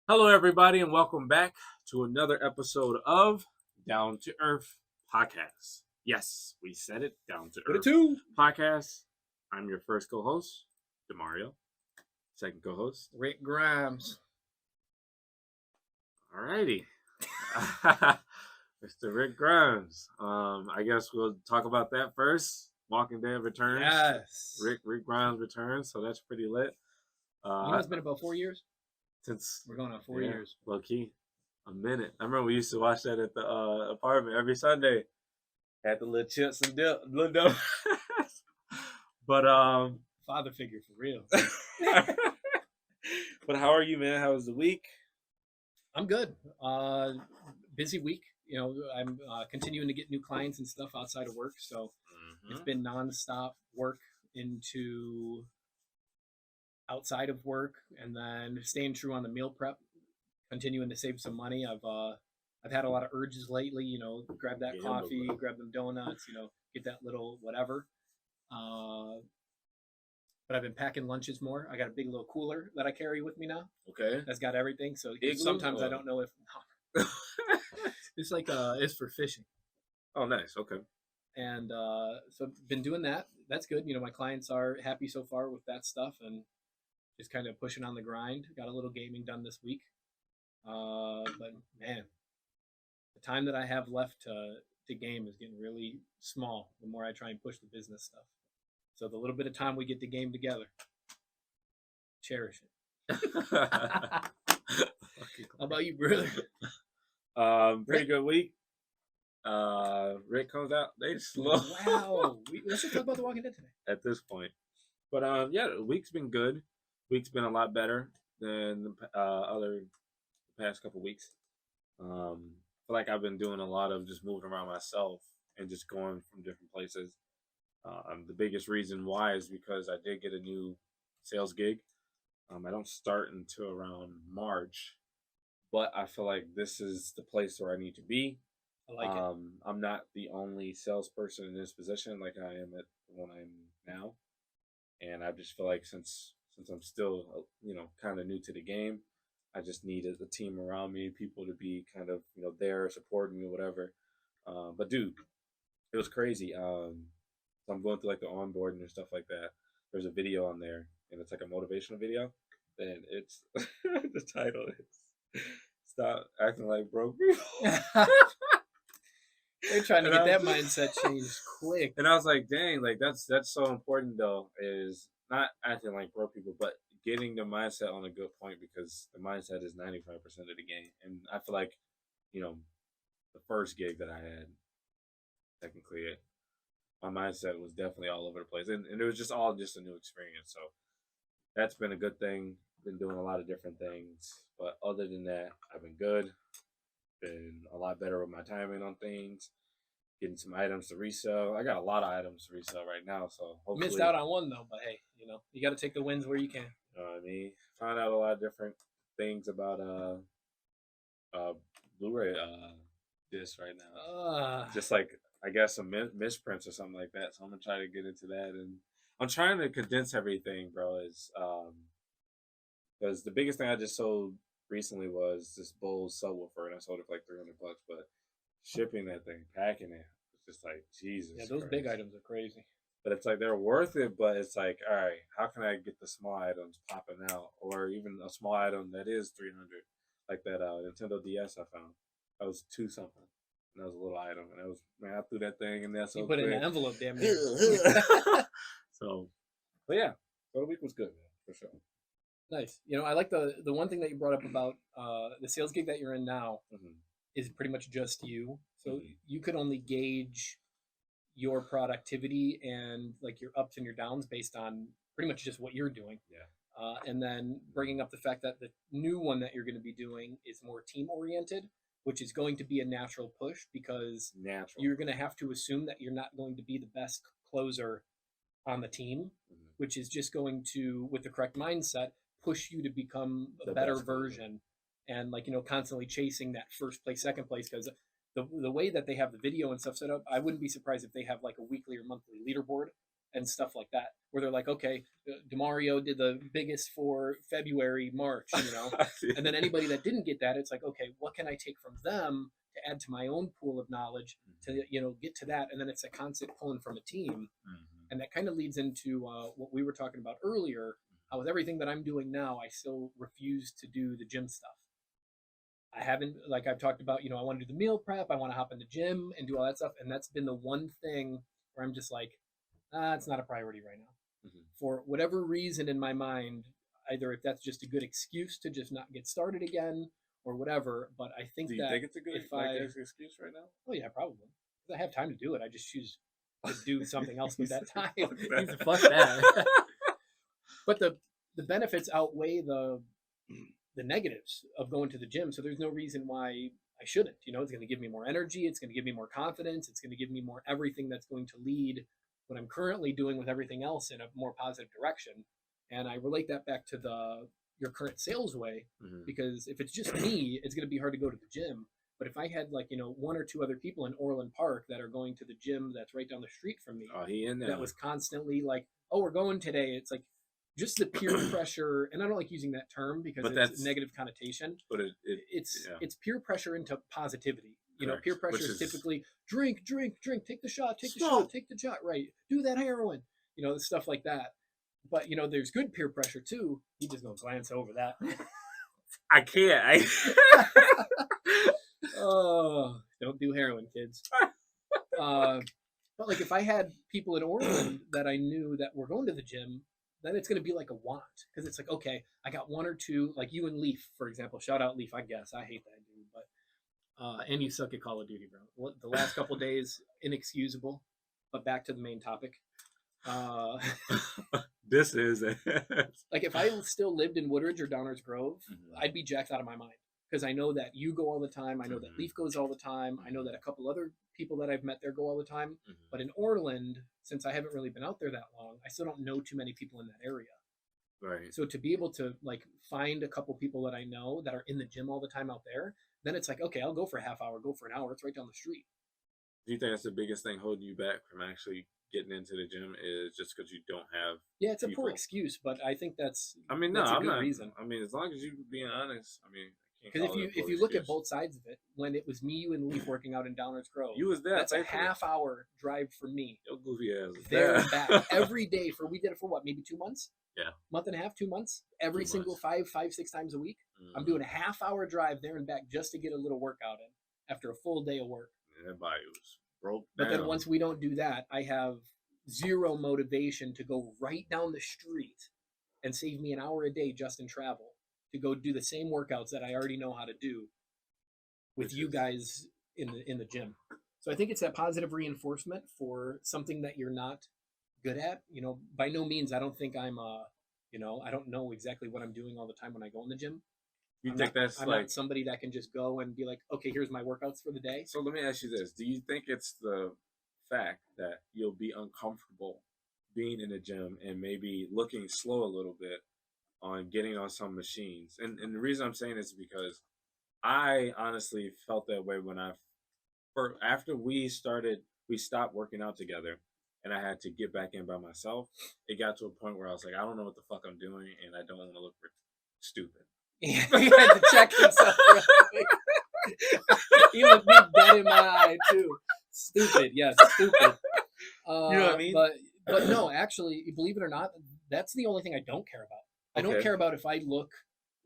Hello, everybody, and welcome back to another episode of Down to Earth Podcast. Yes, we said it, Down to With a Earth two. Podcast. I'm your first co-host, Demario. Second co-host, Rick Grimes. alrighty, Mr. Rick Grimes. I guess we'll talk about that first. Walking Dead returns. Yes. Rick Grimes returns, so that's pretty lit. It's been about 4 years. Since We're going on 4 years. Low key, a minute. I remember we used to watch that at the apartment every Sunday. Had the little chips and dip, but Father figure for real. But how are you, man? How was the week? I'm good. Busy week. I'm continuing to get new clients and stuff outside of work, so it's been nonstop work into outside of work, and then staying true on the meal prep, continuing to save some money. I've had a lot of urges lately. Grab that coffee, grab them donuts. Get that little whatever. But I've been packing lunches more. I got a big little cooler that I carry with me now. Okay. That's got everything. So Igloo? sometimes I don't know if it's like it's for fishing. Oh, nice. Okay. And so I've been doing that. That's good. My clients are happy so far with that stuff, and just kind of pushing on the grind. Got a little gaming done this week. But man, the time that I have left to game is getting really small the more I try and push the business stuff. So the little bit of time we get to game together, cherish it. How about you, brother? Pretty good week. Rick comes out. They slow. Wow. Let's just talk about The Walking Dead today. At this point. But yeah, the week's been good. Week's been a lot better than the past couple weeks. I feel like I've been doing a lot of just moving around myself and just going from different places. The biggest reason why is because I did get a new sales gig. I don't start until around March, but I feel like this is the place where I need to be. I like it. I'm not the only salesperson in this position like I am at the one I'm now, and I just feel like since I'm still kind of new to the game, I just needed a team around me, people to be kind of there supporting me, whatever. But dude, it was crazy. So I'm going through like the onboarding and stuff like that. There's a video on there, and it's like a motivational video, and it's the title is "Stop Acting Like Broke People." They're trying to get that mindset changed quick. And I was like, dang, like that's so important though, is not acting like broke people, but getting the mindset on a good point, because the mindset is 95% of the game. And I feel like, the first gig that I had, technically, my mindset was definitely all over the place. And it was just a new experience. So that's been a good thing. Been doing a lot of different things. But other than that, I've been good. Been a lot better with my timing on things. Getting some items to resell. I got a lot of items to resell right now, so hopefully. Missed out on one though, but hey, you got to take the wins where you can. You know what I mean? Found out a lot of different things about Blu-ray discs right now. Just like I guess some misprints or something like that. So I'm gonna try to get into that, and I'm trying to condense everything, bro. Is because the biggest thing I just sold recently was this Bose subwoofer, and I sold it for like $300. But shipping that thing, packing it, it's just like Jesus. Yeah, those Christ. big items are crazy. But it's like they're worth it, but it's like, all right, how can I get the small items popping out, or even a small item that is 300, like that Nintendo DS I found. That was $2 something, and that was a little item, and that was, man, I threw that thing in there so you put quick. it in an envelope, damn near. So, but yeah, so the week was good, man, for sure. Nice. I like the one thing that you brought up about the sales gig that you're in now is pretty much just you. So you could only gauge your productivity and like your ups and your downs based on pretty much just what you're doing. Yeah. And then bringing up the fact that the new one that you're going to be doing is more team oriented, which is going to be a natural push, because you're going to have to assume that you're not going to be the best closer on the team, which is just going to, with the correct mindset, push you to become a better version. And constantly chasing that first place, second place, because the way that they have the video and stuff set up, I wouldn't be surprised if they have like a weekly or monthly leaderboard and stuff like that, where they're like, okay, Demario did the biggest for February, March, and then anybody that didn't get that, it's like, okay, what can I take from them to add to my own pool of knowledge to get to that, and then it's a constant pulling from a team, and that kind of leads into what we were talking about earlier. How with everything that I'm doing now, I still refuse to do the gym stuff. I haven't, like I've talked about, I want to do the meal prep, I want to hop in the gym and do all that stuff, and that's been the one thing where I'm just like, it's not a priority right now. For whatever reason in my mind, either if that's just a good excuse to just not get started again or whatever, but I think Do you think it's a good excuse right now? Oh yeah, probably. Because I have time to do it. I just choose to do something else with that time. Fuck that. But the benefits outweigh the negatives of going to the gym, so there's no reason why I shouldn't. It's going to give me more energy, it's going to give me more confidence, it's going to give me more everything that's going to lead what I'm currently doing with everything else in a more positive direction. And I relate that back to your current sales way, because if it's just me, it's going to be hard to go to the gym. But if I had one or two other people in Orland Park that are going to the gym that's right down the street from me, that was constantly like, oh, we're going today. It's like just the peer pressure, and I don't like using that term because it's a negative connotation. But it's peer pressure into positivity. Peer pressure is typically drink, take the shot, take the shot, right? Do that heroin, stuff like that. But there's good peer pressure too. You just gonna glance over that. I can't. Oh, don't do heroin, kids. But like if I had people in Orland that I knew that were going to the gym, then it's going to be like a want, because it's like, okay, I got one or two, like you and Leaf, for example. Shout out Leaf, I guess. I hate that dude, but and you suck at Call of Duty, bro. The last couple days, inexcusable. But back to the main topic. This is like if I still lived in Woodridge or Downers Grove, I'd be jacked out of my mind, because I know that you go all the time. I know that Leaf goes all the time. I know that a couple other people that I've met there go all the time. But in Orland, since I haven't really been out there that long, I still don't know too many people in that area. Right. So to be able to like find a couple people that I know that are in the gym all the time out there, then it's like, okay, I'll go for a half hour, go for an hour. It's right down the street. Do you think that's the biggest thing holding you back from actually getting into the gym, is just because you don't have? Yeah, it's a poor excuse, but I think that's. I mean, no, I'm not. Reason. I mean, as long as you being honest. I mean, because if you look at both sides of it, when it was me, you, and Leaf working out in Downers Grove, you was there. That's a half-hour drive for me. Yo, goofy ass. There and back every day we did it for what, maybe 2 months? Yeah. Month and a half, 2 months. Every single 5, 6 times a week. I'm doing a half-hour drive there and back just to get a little workout in after a full day of work. Yeah, that body was broke down. But then once we don't do that, I have zero motivation to go right down the street and save me an hour a day just in travel to go do the same workouts that I already know how to do with you guys in the gym. So I think it's that positive reinforcement for something that you're not good at. By no means, I don't think I'm I don't know exactly what I'm doing all the time when I go in the gym. I'm not somebody that can just go and be like, okay, here's my workouts for the day. So let me ask you this. Do you think it's the fact that you'll be uncomfortable being in the gym and maybe looking slow a little bit on getting on some machines? And the reason I'm saying this is because I honestly felt that way when after we stopped working out together and I had to get back in by myself. It got to a point where I was like, I don't know what the fuck I'm doing, and I don't want to look stupid. He had to check himself. He looked me dead in my eye too. Stupid, yes, stupid. You know what I mean? But no, actually, believe it or not, that's the only thing I don't care about. I don't care about if I look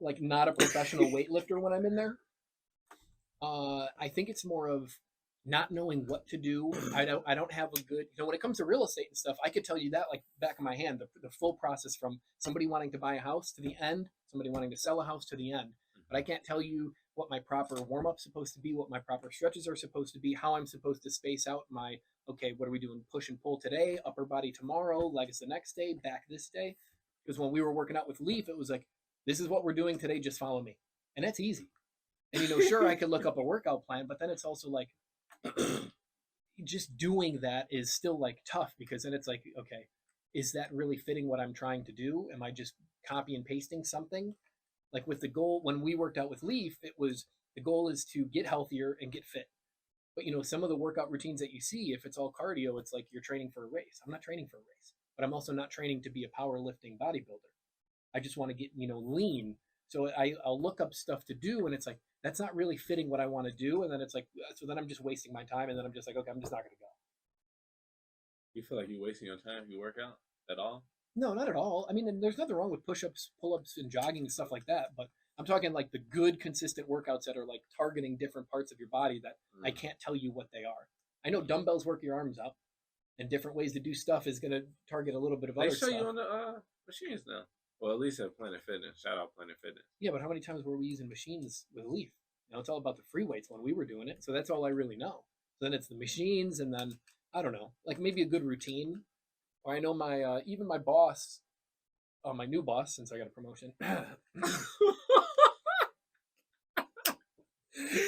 like not a professional weightlifter when I'm in there. I think it's more of not knowing what to do. I don't have a good, when it comes to real estate and stuff, I could tell you that like back of my hand, the full process from somebody wanting to buy a house to the end, somebody wanting to sell a house to the end. But I can't tell you what my proper warm-up's supposed to be, what my proper stretches are supposed to be, how I'm supposed to space out okay, what are we doing? Push and pull today, upper body tomorrow, legs the next day, back this day. Because when we were working out with Leaf, it was like, this is what we're doing today, just follow me. And that's easy. And sure, I could look up a workout plan, but then it's also like, just doing that is still like tough, because then it's like, okay, is that really fitting what I'm trying to do? Am I just copy and pasting something? Like with the goal, when we worked out with Leaf, it was the goal is to get healthier and get fit. But some of the workout routines that you see, if it's all cardio, it's like you're training for a race. I'm not training for a race. but I'm also not training to be a powerlifting bodybuilder. I just want to get, lean. So I'll look up stuff to do, and it's like, that's not really fitting what I want to do. And then it's like, so then I'm just wasting my time. And then I'm just like, okay, I'm just not going to go. You feel like you're wasting your time if you work out at all? No, not at all. I mean, there's nothing wrong with push-ups, pull-ups, and jogging and stuff like that. But I'm talking like the good, consistent workouts that are like targeting different parts of your body that I can't tell you what they are. I know dumbbells work your arms up, and different ways to do stuff is going to target a little bit of other stuff. They show you on the machines now. Well, at least at Planet Fitness. Shout out Planet Fitness. Yeah, but how many times were we using machines with Leaf? It's all about the free weights when we were doing it. So that's all I really know. So then it's the machines, and then, I don't know, like maybe a good routine. Or I know my, even my boss, my new boss, since I got a promotion.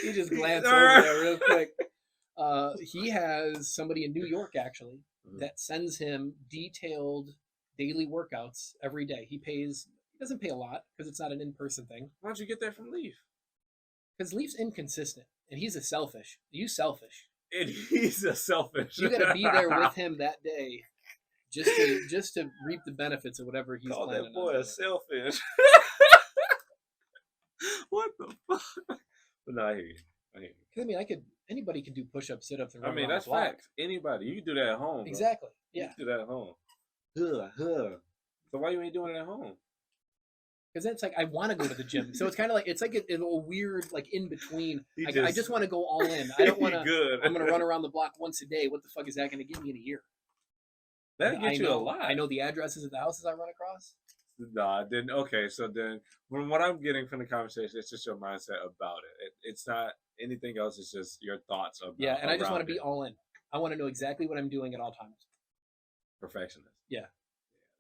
He just glanced over there real quick. He has somebody in New York, actually, that sends him detailed daily workouts every day. He doesn't pay a lot because it's not an in-person thing. Why don't you get that from Leaf? Because Leaf's inconsistent, and he's selfish. Selfish. And he's a selfish. You got to be there with him that day, just to reap the benefits of whatever he's Call planning. That boy a selfish. What the fuck? But no, I hear you. I mean, anybody can do push-ups, sit-ups, and run around that's facts. Anybody, you can do that at home. Exactly. Bro. Yeah. You can do that at home. So why you ain't doing it at home? Because then it's like I want to go to the gym, so it's kind of like a weird like in between. I just want to go all in. I don't want to. I'm going to run around the block once a day. What the fuck is that going to get me in a year? That gets you a lot. I know the addresses of the houses I run across. Nah, then okay. So then, from what I'm getting from the conversation, it's just your mindset about it. It's not anything else. It's just your thoughts about. Yeah, and I just want to be all in. I want to know exactly what I'm doing at all times. Perfectionist. Yeah.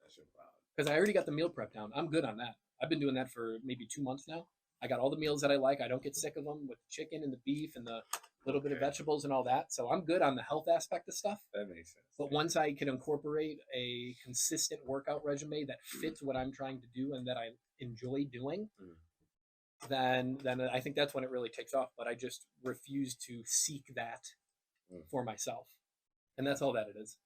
That's your problem. Because I already got the meal prep down. I'm good on that. I've been doing that for maybe 2 months now. I got all the meals that I like. I don't get sick of them with the chicken and the beef and the little bit of vegetables and all that. So I'm good on the health aspect of stuff. That makes sense. But once I can incorporate a consistent workout regimen that fits what I'm trying to do and that I enjoy doing, then I think that's when it really takes off. But I just refuse to seek that for myself. And that's all that it is.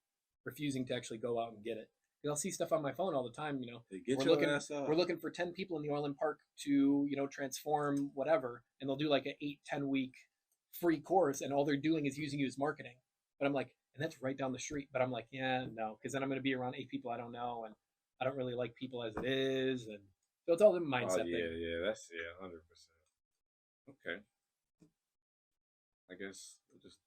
Refusing to actually go out and get it. I'll see stuff on my phone all the time, we're looking for 10 people in the Orland Park to, transform whatever. And they'll do like an 8-10 week free course. And all they're doing is using you as marketing. But I'm like, and that's right down the street. But I'm like, yeah, no, because then I'm going to be around 8 people I don't know. And I don't really like people as it is. And so it's all the mindset thing. Yeah, that's 100%. Okay. I guess we'll just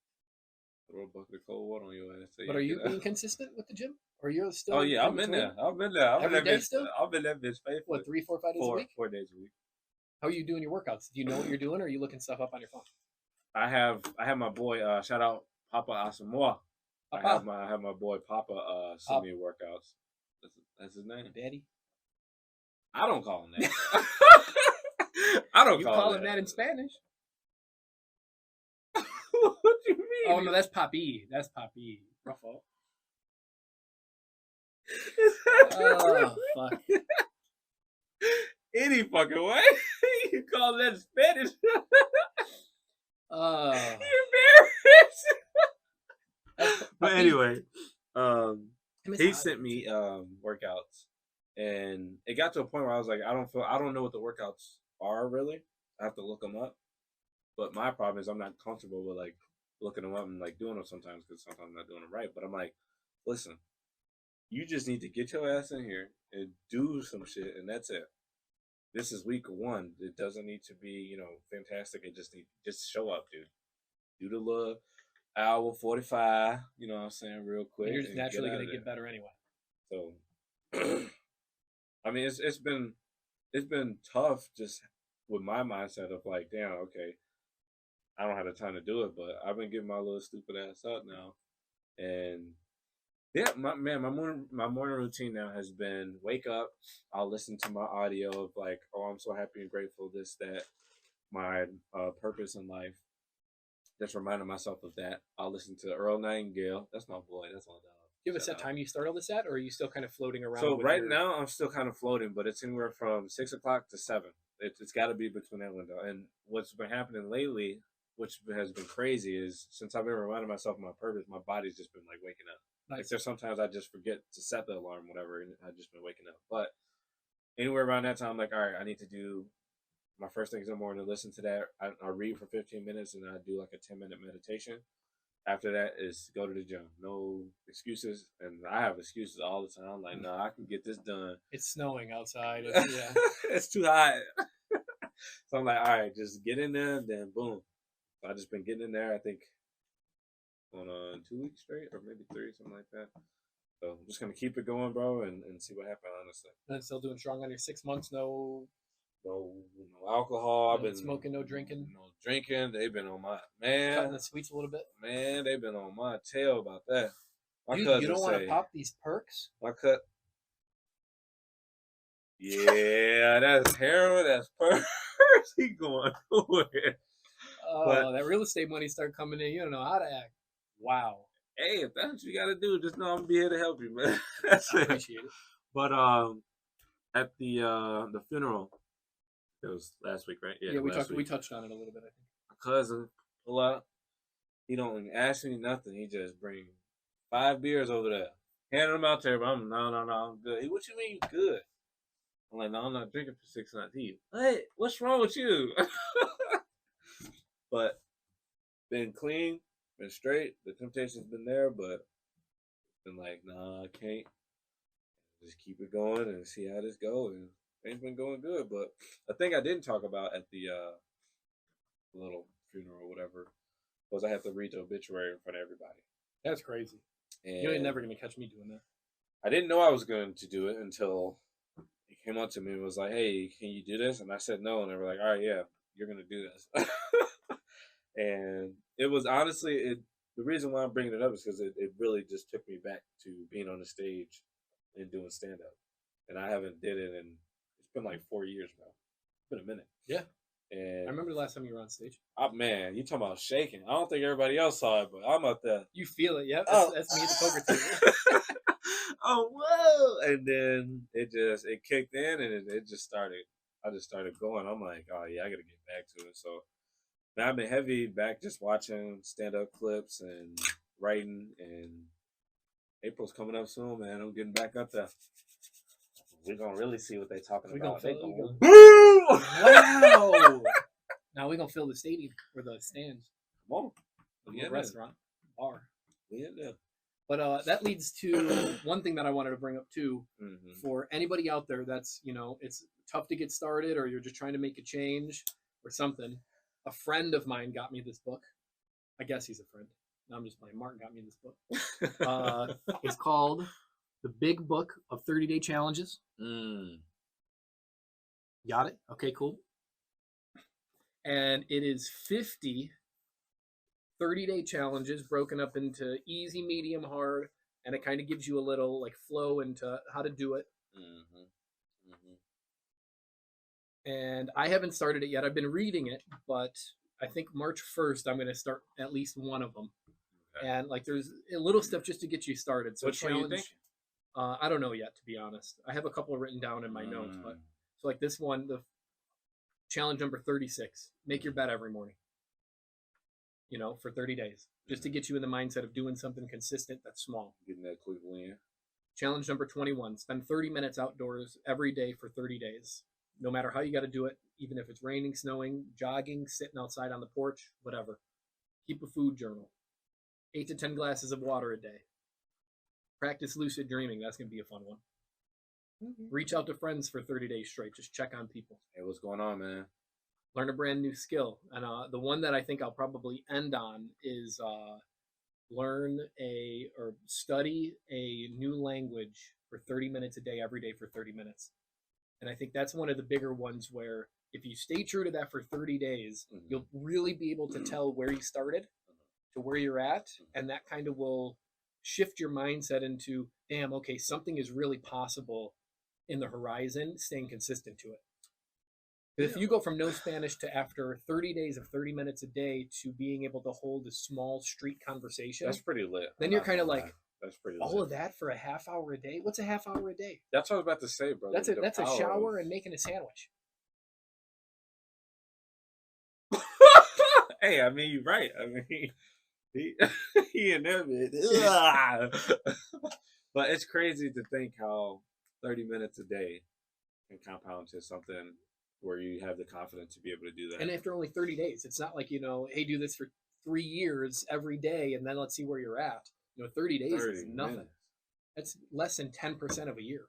throw a bucket of cold water on your ass. But are you being consistent with the gym? Or you're still? Oh yeah, I've been there. Every day still? I've been that bitch faithful. What, 3, 4, 5 days a week? 4 days a week. How are you doing your workouts? Do you know what you're doing, or are you looking stuff up on your phone? I have my boy. Shout out Papa Asamoah. I have my boy Papa send me workouts. That's his name. Daddy. I don't call him that. I don't. You call him that in Spanish. What do you mean? Oh no, that's Papi. That's Papi. My fault. Oh, fuck. Any fucking way. You call that Spanish. You're embarrassed. But anyway, he sent me workouts, and it got to a point where I was like, I don't know what the workouts are really. I have to look them up. But my problem is I'm not comfortable with like looking them up and like doing them sometimes because sometimes I'm not doing them right. But I'm like, listen, you just need to get your ass in here and do some shit, and that's it. This is week 1. It doesn't need to be, fantastic. It just show up, dude. Do the little hour 45, you know what I'm saying, real quick. And you're just naturally going to get better anyway. So, I mean, it's been tough just with my mindset of like, damn, okay, I don't have the time to do it, but I've been getting my little stupid ass up now, and yeah, my morning routine now has been wake up. I'll listen to my audio of like, oh, I'm so happy and grateful, this, that, my purpose in life. Just reminding myself of that. I'll listen to Earl Nightingale. That's my boy. That's my dog. Do you have a set time you start all this at, or are you still kind of floating around? So right now, I'm still kind of floating, but it's anywhere from 6 o'clock to 7. It's got to be between that window. And what's been happening lately, which has been crazy, is since I've been reminding myself of my purpose, my body's just been like waking up. Like there's sometimes I just forget to set the alarm, whatever, and I've just been waking up. But anywhere around that time, I'm like, all right, I need to do my first things in the morning. Listen to that. I read for 15 minutes, and I do like a 10-minute meditation. After that is go to the gym. No excuses, and I have excuses all the time. I'm like, no, I can get this done. It's snowing outside. It's too hot. So I'm like, all right, just get in there, and then boom. So I just been getting in there. I think on 2 weeks straight, or maybe 3, something like that. So I'm just gonna keep it going, bro, and see what happens. Honestly, and still doing strong on your 6 months. No alcohol. I've been smoking, no drinking. No drinking. They've been on my man. Cutting the sweets a little bit. Man, they've been on my tail about that. You don't want to pop these perks. My cut. Yeah, that's heroin. That's perks. He going nowhere. Oh, that real estate money start coming in. You don't know how to act. Wow. Hey, if that's what you got to do, just know I'm be here to help you, man. That's I appreciate it. But at the funeral, it was last week, right? Yeah, we touched on it a little bit. I think my cousin pull up. He don't ask me nothing. He just bring 5 beers over there, handing them out to everybody. No, I'm good. What you mean you good? I'm like, no, I'm not drinking for 6 months. Hey, what's wrong with you? But been clean, been straight. The temptation's been there, but been like, nah, I can't. Just keep it going and see how this goes. And things been going good. But a thing I didn't talk about at the little funeral or whatever was I have to read the obituary in front of everybody. That's crazy. And you ain't never gonna catch me doing that. I didn't know I was going to do it until he came up to me and was like, "Hey, can you do this?" And I said no, and they were like, "All right, yeah, you're gonna do this." And it was honestly the reason why I'm bringing it up is because it really just took me back to being on the stage and doing stand up, and I haven't did it in it's been like 4 years, bro. It's been a minute. Yeah. And I remember the last time you were on stage. Oh man, you talking about shaking? I don't think everybody else saw it, but I'm out there. You feel it, yeah? That's me at the poker table. Oh whoa! And then it kicked in, and it just started. I just started going. I'm like, oh yeah, I gotta get back to it. So now I've been heavy back, just watching stand up clips and writing. And April's coming up soon, man. I'm getting back up there. We're gonna really see what they're talking about. Boo! Wow! Now we're gonna fill the stadium or the stands. Come on, the restaurant, bar. We in there. But that leads to one thing that I wanted to bring up too. Mm-hmm. For anybody out there that's it's tough to get started, or you're just trying to make a change or something. A friend of mine got me this book. I guess he's a friend. No, I'm just playing. Martin got me this book. It's called The Big Book of 30-Day Challenges. Got it? Okay, cool. And it is 50 30-day challenges broken up into easy, medium, hard, and it kind of gives you a little like flow into how to do it. Mm-hmm. Mm-hmm. And I haven't started it yet. I've been reading it, but I think March 1st I'm going to start at least one of them. Okay. And like there's a little stuff just to get you started. So which one you think? I don't know yet, to be honest. I have a couple written down in my notes, but so like this one, the challenge number 36, make your bed every morning. For 30 days, just to get you in the mindset of doing something consistent that's small. Getting that quick win. Challenge number 21, spend 30 minutes outdoors every day for 30 days. No matter how you got to do it, even if it's raining, snowing, jogging, sitting outside on the porch, whatever. Keep a food journal. 8 to 10 glasses of water a day. Practice lucid dreaming. That's going to be a fun one. Mm-hmm. Reach out to friends for 30 days straight. Just check on people. Hey, what's going on, man? Learn a brand new skill. And the one that I think I'll probably end on is study a new language for 30 minutes a day, every day for 30 minutes. And I think that's one of the bigger ones where if you stay true to that for 30 days, mm-hmm. you'll really be able to tell where you started to where you're at. And that kind of will shift your mindset into, damn, okay, something is really possible in the horizon, staying consistent to it. If you go from no Spanish to after 30 days of 30 minutes a day to being able to hold a small street conversation, that's pretty lit. Then you're kind of like, that's pretty all of that for a half hour a day? What's a half hour a day? That's what I was about to say, bro. That's a shower and making a sandwich. Hey, I mean, you're right. I mean, He, he in there, man. Ugh. But it's crazy to think how 30 minutes a day can compound to something where you have the confidence to be able to do And that. after only 30 days, it's not like, hey, do this for 3 years every day and then let's see where you're at. 30 days is 30 nothing. minutes. That's less than 10% of a year.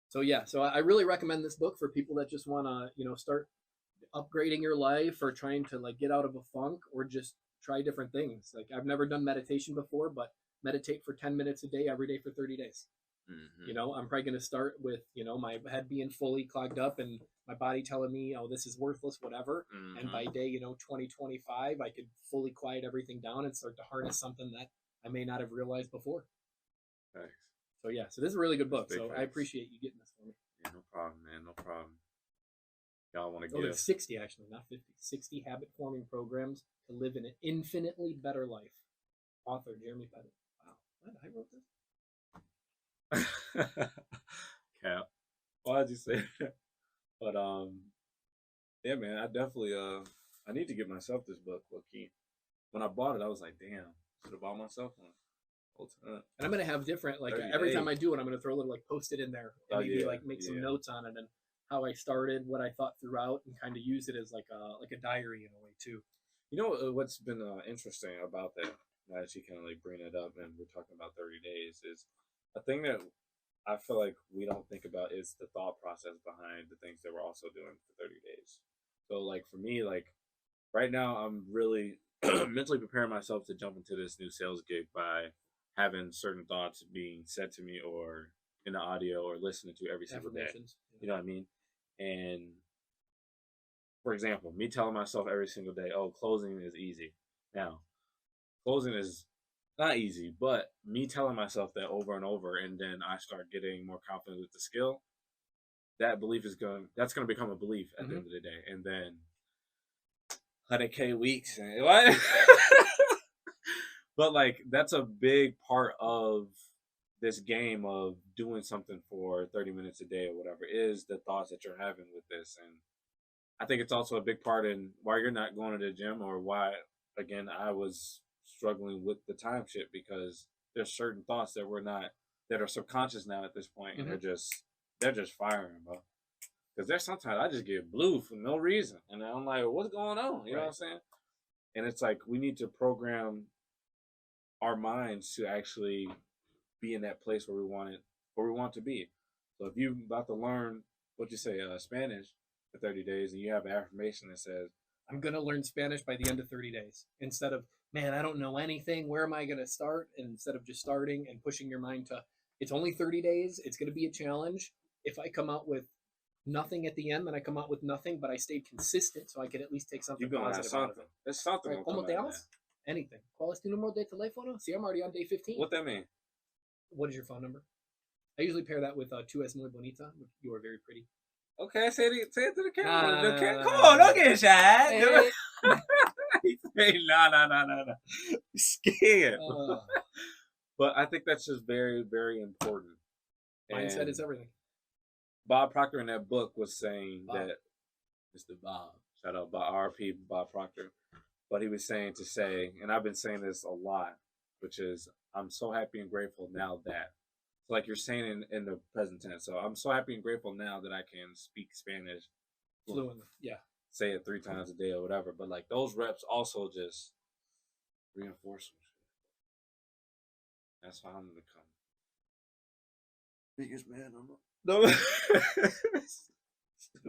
So yeah, so I really recommend this book for people that just want to, start upgrading your life or trying to like get out of a funk or just try different things. Like I've never done meditation before, but meditate for 10 minutes a day every day for 30 days. I'm probably going to start with, my head being fully clogged up and my body telling me, oh, this is worthless, whatever. And by day, 2025, I could fully quiet everything down and start to harness something that I may not have realized before. Thanks. So yeah, so this is a really good book. Big So thanks. I appreciate you getting this for me. Yeah, no problem, man. No problem. Y'all want to Oh, give there's 60 actually, not 50. 60 habit forming programs to live an infinitely better life. Author Jeremy Pettit. Wow, what? I wrote this. Cap. Why'd you say that? But yeah, man. I definitely I need to get myself this book. Low-key. When I bought it, I was like, damn, should have bought myself one. And I'm gonna have different like every time I do it, I'm gonna throw a little like post it in there and maybe like make some notes on it and how I started, what I thought throughout, and kind of use it as like a diary in a way too. You know what's been interesting about that? Now that you kind of like bring it up, and we're talking about 30 days, is a thing that I feel like we don't think about is the thought process behind the things that we're also doing for 30 days. So like for me, like right now, I'm really mentally preparing myself to jump into this new sales gig by having certain thoughts being said to me or in the audio or listening to every single day. You know what I mean? And for example, me telling myself every single day, oh, closing is easy. Now, closing is not easy, but me telling myself that over and over, and then I start getting more confident with the skill, that belief is that's gonna become a belief at the end of the day. And then 100K weeks and what? But like that's a big part of this game of doing something for 30 minutes a day or whatever is the thoughts that you're having with this. And I think it's also a big part in why you're not going to the gym or why, again, I was struggling with the time shit because there's certain thoughts that are subconscious now at this point, and they're just firing, bro. Because there's sometimes I just get blue for no reason, and I'm like, what's going on? You know what I'm saying? And it's like we need to program our minds to actually be in that place where we want to be. So if you're about to learn what you say, Spanish for 30 days, and you have an affirmation that says, I'm going to learn Spanish by the end of 30 days, instead of, man, I don't know anything. Where am I going to start? And instead of just starting and pushing your mind to, it's only 30 days. It's going to be a challenge. If I come out with nothing at the end, then I come out with nothing, but I stayed consistent so I could at least take something positive out of it. There's something. Right. ¿Cómo te llamas? Anything. ¿Cuál es tu número de teléfono? See, I'm already on day 15. What that mean? What is your phone number? I usually pair that with tú es muy bonita. You are very pretty. Okay, say it to the camera. Come on, don't get shy. No. Scared. But I think that's just very, very important. Mindset is everything. Bob Proctor in that book was saying that Mr. Bob, shout out RP Bob Proctor, but he was saying to say, and I've been saying this a lot, which is I'm so happy and grateful now that, like you're saying in the present tense. So I'm so happy and grateful now that I can speak Spanish fluently. Yeah. Say it 3 times a day or whatever. But like those reps also just reinforce some shit. That's how I'm gonna become biggest man on the no.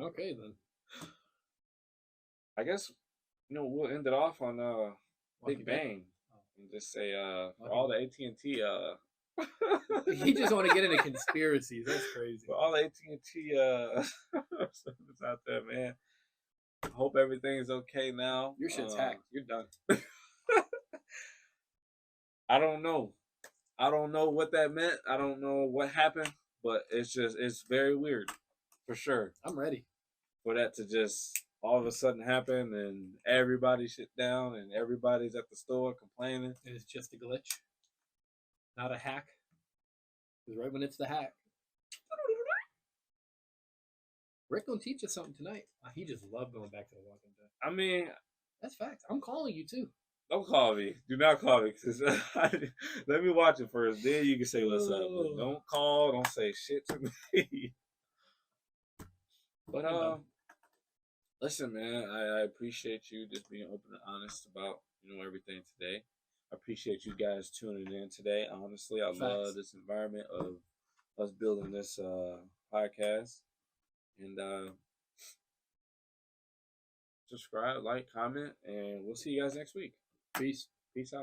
Okay then. I guess we'll end it off on Big Bang and just say for all the AT&T he just want to get into conspiracies. That's crazy. For all the AT&T service out there, man. Hope everything's okay now. Your shit's hacked. You're done. I don't know. I don't know what that meant. I don't know what happened, but it's very weird, for sure. I'm ready for that to just all of a sudden happen and everybody shut down and everybody's at the store complaining. It's just a glitch, not a hack. Because right when it's the hack, Rick gonna teach us something tonight. He just loved going back to The Walking Dead. I mean, that's facts. I'm calling you too. Don't call me. Do not call me. Cause let me watch it first. Then you can say what's up. But Oh, don't call. Don't say shit to me. But you know, listen, man. I appreciate you just being open and honest about everything today. I appreciate you guys tuning in today. Honestly, I love facts. this environment of us building this podcast. And subscribe, like, comment, and we'll see you guys next week. Peace. Peace out.